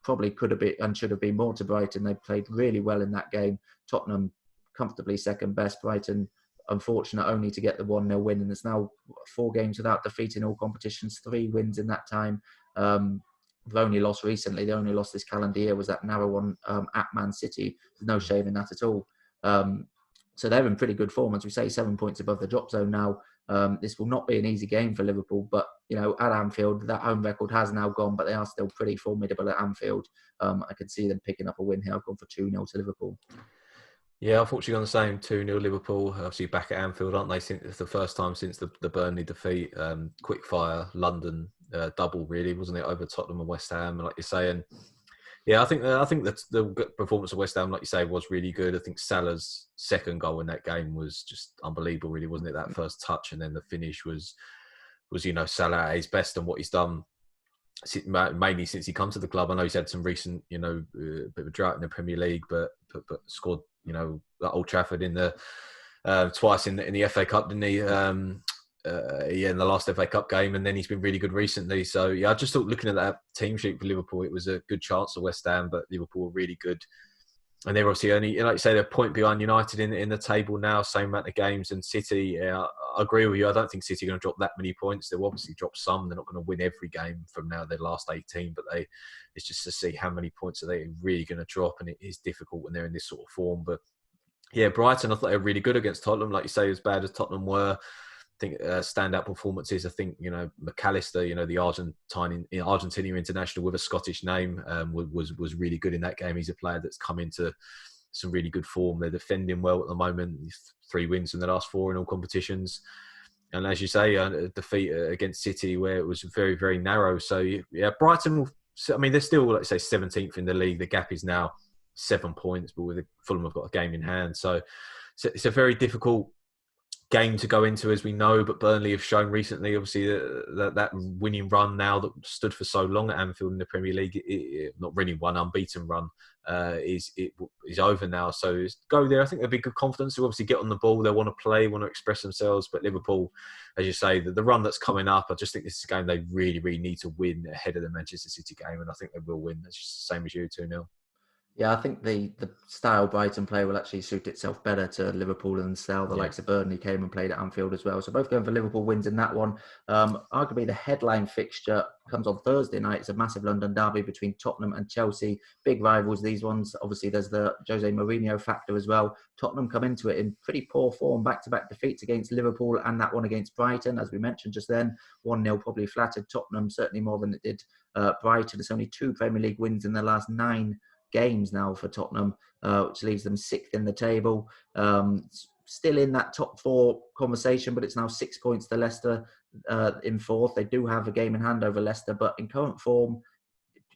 probably could have been and should have been more to Brighton. They played really well in that game. Tottenham comfortably second best. Brighton unfortunate only to get the 1-0 win. And there's now 4 games without defeat in all competitions, 3 wins in that time. They've only lost recently. They only lost this calendar year was that narrow one at Man City. There's no shame in that at all. So they're in pretty good form. As we say, 7 points above the drop zone now. This will not be an easy game for Liverpool, but at Anfield, that home record has now gone, but they are still pretty formidable at Anfield. I could see them picking up a win here. I've gone for 2-0 to Liverpool. Yeah, unfortunately on the same 2-0 Liverpool. Obviously back at Anfield, aren't they? Since it's the first time since the Burnley defeat. Quick fire London double, really, wasn't it, over Tottenham and West Ham? Like you're saying, yeah, I think that the performance of West Ham, like you say, was really good. I think Salah's second goal in that game was just unbelievable, really, wasn't it? That first touch and then the finish was Salah at his best, and what he's done mainly since he come to the club. I know he's had some recent, bit of a drought in the Premier League, but scored, at Old Trafford in the twice in the FA Cup, didn't he? In the last FA Cup game, and then he's been really good recently. So yeah, I just thought looking at that team sheet for Liverpool, it was a good chance for West Ham, but Liverpool were really good. And they're obviously only, like you say, they're a point behind United in the table now, same amount of games. And City, I agree with you. I don't think City are going to drop that many points. They'll obviously drop some. They're not going to win every game from now, their last 18, but it's just to see how many points are they really going to drop. And it is difficult when they're in this sort of form. But yeah, Brighton, I thought they were really good against Tottenham. Like you say, as bad as Tottenham were. I think standout performances. I think McAllister, the Argentinian international with a Scottish name, was really good in that game. He's a player that's come into some really good form. They're defending well at the moment. 3 wins in the last 4 in all competitions, and as you say, a defeat against City where it was very, very narrow. So yeah, Brighton. I mean, they're still, let's say, 17th in the league. The gap is now 7 points, but with Fulham have got a game in hand. So it's a very difficult game to go into, as we know, but Burnley have shown recently, obviously, that winning run now that stood for so long at Anfield in the Premier League, not winning one, unbeaten run, is over now. So go there. I think there'll be good confidence. They'll obviously get on the ball. They want to play, want to express themselves. But Liverpool, as you say, the run that's coming up, I just think this is a game they really, really need to win ahead of the Manchester City game, and I think they will win. It's just the same as you, 2-0. Yeah, I think the style Brighton play will actually suit itself better to Liverpool and style the likes of Burnley came and played at Anfield as well. So both going for Liverpool wins in that one. Arguably the headline fixture comes on Thursday night. It's a massive London derby between Tottenham and Chelsea. Big rivals, these ones. Obviously, there's the Jose Mourinho factor as well. Tottenham come into it in pretty poor form, back-to-back defeats against Liverpool and that one against Brighton. As we mentioned just then, 1-0 probably flattered Tottenham, certainly more than it did Brighton. It's only 2 Premier League wins in the last 9 games now for Tottenham, which leaves them 6th in the table. Still in that top 4 conversation, but it's now 6 points to Leicester in 4th. They do have a game in hand over Leicester, but in current form,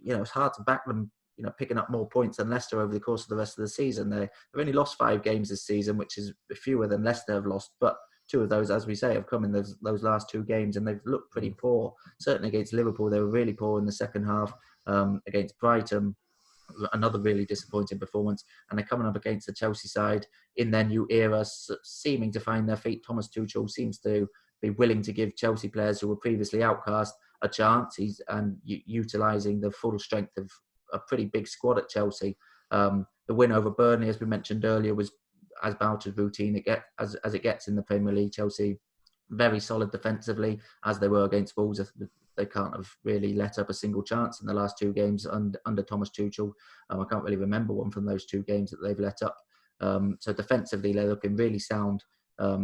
it's hard to back them, picking up more points than Leicester over the course of the rest of the season. They've only lost 5 games this season, which is fewer than Leicester have lost, but 2 of those, as we say, have come in those last 2 games, and they've looked pretty poor. Certainly against Liverpool, they were really poor in the second half. Against Brighton, another really disappointing performance, and they're coming up against the Chelsea side in their new era, seeming to find their feet. Thomas Tuchel seems to be willing to give Chelsea players who were previously outcast a chance. He's utilising the full strength of a pretty big squad at Chelsea. The win over Burnley, as we mentioned earlier, was as about as routine as it gets in the Premier League. Chelsea very solid defensively, as they were against Wolves. They can't have really let up a single chance in the last 2 games under Thomas Tuchel. I can't really remember one from those 2 games that they've let up. So defensively, they're looking really sound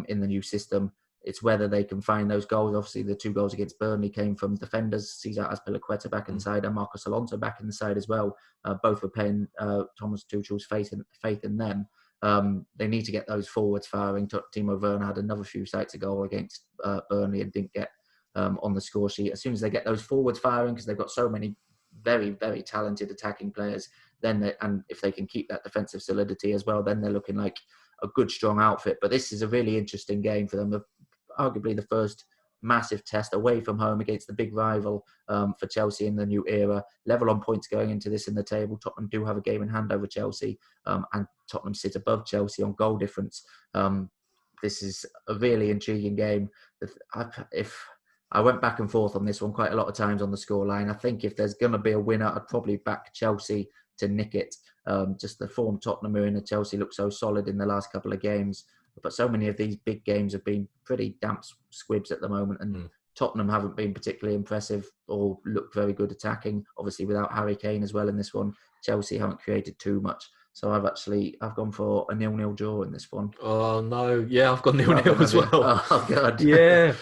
in the new system. it's whether they can find those goals. Obviously, the 2 goals against Burnley came from defenders. Cesar Azpilicueta back inside and Marcos Alonso back inside as well. Both were paying Thomas Tuchel's faith in them. They need to get those forwards firing. Timo Werner had another few sights a goal against Burnley and didn't get on the score sheet. As soon as they get those forwards firing, because they've got so many very, very talented attacking players, and if they can keep that defensive solidity as well, then they're looking like a good, strong outfit. But this is a really interesting game for them. Arguably the first massive test away from home against the big rival for Chelsea in the new era. Level on points going into this in the table. Tottenham do have a game in hand over Chelsea, and Tottenham sit above Chelsea on goal difference. This is a really intriguing game. If I went back and forth on this one quite a lot of times on the scoreline, I think if there's going to be a winner, I'd probably back Chelsea to nick it. Just the form Tottenham are in, and Chelsea look so solid in the last couple of games. But so many of these big games have been pretty damp squibs at the moment, and Tottenham haven't been particularly impressive or looked very good attacking. Obviously, without Harry Kane as well in this one, Chelsea haven't created too much. So I've gone for a 0-0 draw in this one. Oh no, yeah, I've got 0-0 as well. Oh god, yeah.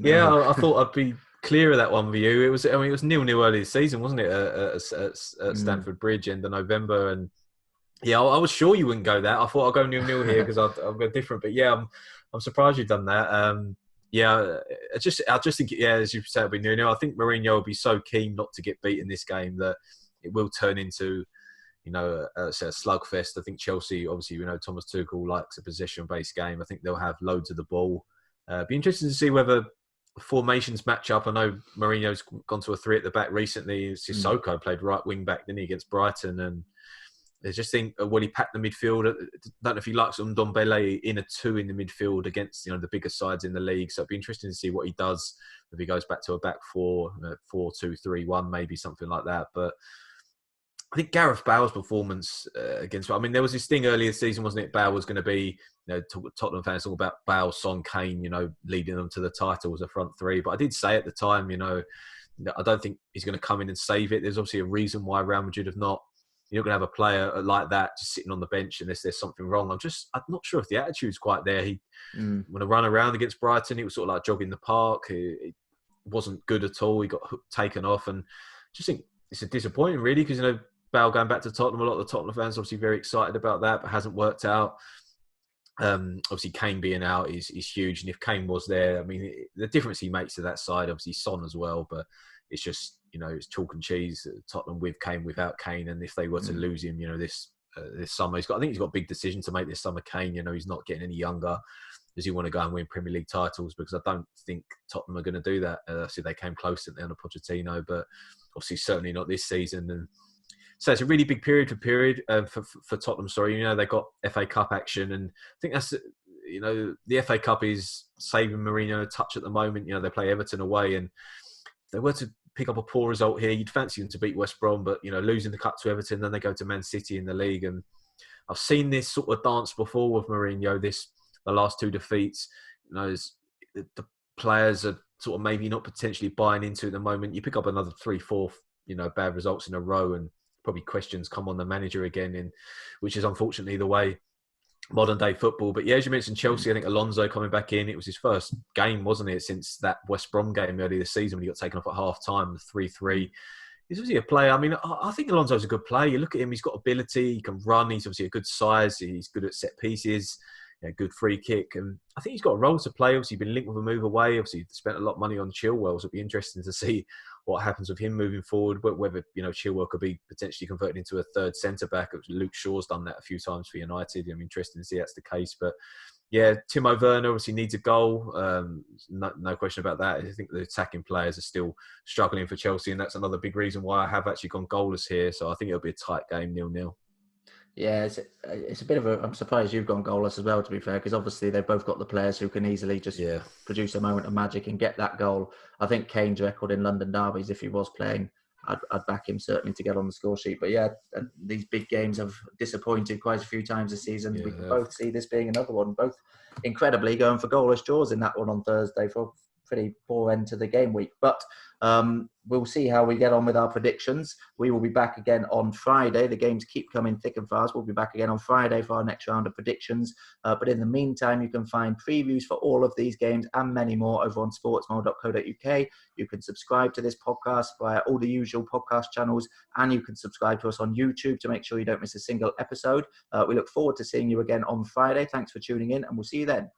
I thought I'd be clear of that one for you. It was 0-0 early this season, wasn't it? At Stamford Bridge end of November, and yeah, I was sure you wouldn't go that. I thought I'll go 0-0 here because I'll go different. But yeah, I'm surprised you've done that. I just think as you said, it'll be 0-0. I think Mourinho will be so keen not to get beat in this game that it will turn into a slugfest. I think Chelsea, obviously, Thomas Tuchel likes a possession-based game. I think they'll have loads of the ball. Be interesting to see whether formations match up. I know Mourinho's gone to a 3 at the back recently. Sissoko played right wing back, didn't he, against Brighton? And I just think, will he pack the midfield? I don't know if he likes Ndombele in a 2 in the midfield against the bigger sides in the league. So it'd be interesting to see what he does if he goes back to a back 4, 4-2-3-1, maybe something like that. But I think Gareth Bale's performance against... there was this thing earlier this season, wasn't it? Bale was going to be... Tottenham fans talk about Bale, Son, Kane, leading them to the title as a front 3. But I did say at the time, I don't think he's going to come in and save it. There's obviously a reason why Real Madrid have not... You're not going to have a player like that just sitting on the bench unless there's something wrong. I'm not sure if the attitude's quite there. When I run around against Brighton, he was sort of like jogging the park. It wasn't good at all. He got taken off. And just think it's a disappointing, really, because, Bale going back to Tottenham, a lot of the Tottenham fans obviously very excited about that, but hasn't worked out. Obviously, Kane being out is huge. And if Kane was there, the difference he makes to that side, obviously Son as well, but it's just, it's chalk and cheese. Tottenham with Kane, without Kane. And if they were to lose him, this summer, I think he's got a big decision to make this summer. Kane, he's not getting any younger. Does he want to go and win Premier League titles? Because I don't think Tottenham are going to do that. See, they came close at the end of Pochettino, but obviously certainly not this season. And so it's a really big period for Tottenham. They got FA Cup action, and I think that's the FA Cup is saving Mourinho a touch at the moment. They play Everton away, and if they were to pick up a poor result here, you'd fancy them to beat West Brom, but losing the cup to Everton, then they go to Man City in the league. And I've seen this sort of dance before with Mourinho. The last 2 defeats, the players are sort of maybe not potentially buying into at the moment. You pick up another 3-4 bad results in a row, and probably questions come on the manager again, which is unfortunately the way modern day football. But yeah, as you mentioned, Chelsea, I think Alonso coming back in, it was his first game, wasn't it, since that West Brom game earlier this season when he got taken off at half time, 3-3. He's obviously a player. I think Alonso's a good player. You look at him, he's got ability, he can run, he's obviously a good size, he's good at set pieces, good free kick, and I think he's got a role to play. Obviously, been linked with a move away. Obviously, spent a lot of money on Chilwell, so it'll be interesting to see what happens with him moving forward. But whether Chilwell could be potentially converted into a third centre back. Luke Shaw's done that a few times for United. I'm interested to see that's the case. But yeah, Timo Werner obviously needs a goal. No question about that. I think the attacking players are still struggling for Chelsea, and that's another big reason why I have actually gone goalless here. So I think it'll be a tight game, 0-0. Yeah, it's a bit of a... I'm surprised you've gone goalless as well, to be fair, because obviously they've both got the players who can easily just produce a moment of magic and get that goal. I think Kane's record in London derbies, if he was playing, I'd back him certainly to get on the score sheet. But yeah, these big games have disappointed quite a few times this season. We can both see this being another one. Both incredibly going for goalless draws in that one on Thursday for pretty poor end to the game week. But we'll see how we get on with our predictions. We will be back again on Friday. The games keep coming thick and fast. We'll be back again on Friday for our next round of predictions. But in the meantime, you can find previews for all of these games and many more over on sportsmole.co.uk. You can subscribe to this podcast via all the usual podcast channels, and you can subscribe to us on YouTube to make sure you don't miss a single episode. We look forward to seeing you again on Friday. Thanks for tuning in, and we'll see you then.